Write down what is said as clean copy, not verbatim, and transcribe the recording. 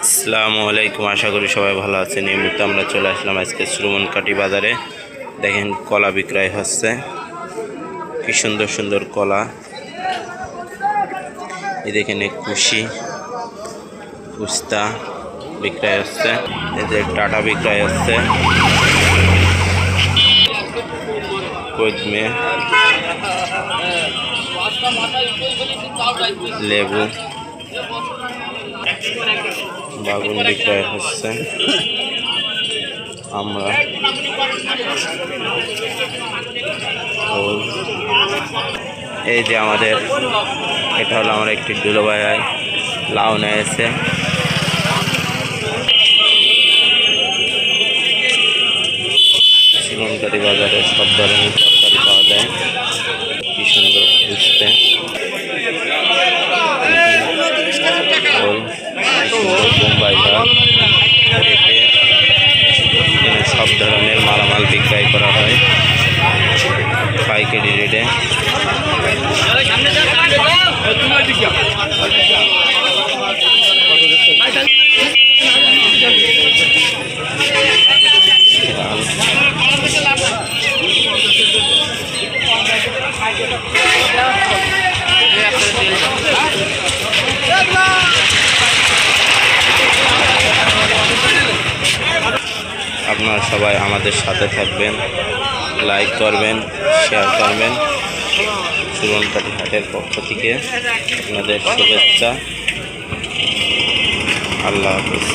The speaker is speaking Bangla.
আসসালামু আলাইকুম, আশা করি সবাই ভালো আছেন। এই মুহূর্তে আমরা চলে আসলাম আজকে সুরমনকাঠি বাজারে। দেখেন কলা বিক্রয় হচ্ছে, কি সুন্দর সুন্দর কলা। এই দেখেন কুশি কুস্তা বিক্রয় হচ্ছে, এদের টাটা বিক্রয় হচ্ছে, কদমে লেবু বাগুন বিক্রয় হচ্ছে। আমরা এই যে আমাদের এটা হলো আমার একটি দুলোভাই লাউ নিয়েছে। সুরমনকাঠি বাজারে সব ধরনের তরকারি পাওয়া যায়, কি সুন্দর বুঝতে বোম্বাই সব ধরনের মালামাল বিক্রয় করা হয় পাইকারি রেটে। আপনারা সবাই আমাদের সাথে থাকবেন, লাইক করবেন, শেয়ার করবেন। সুরমনকাঠি হাটের পক্ষ থেকে আপনাদের শুভেচ্ছা। আল্লাহ হাফেজ।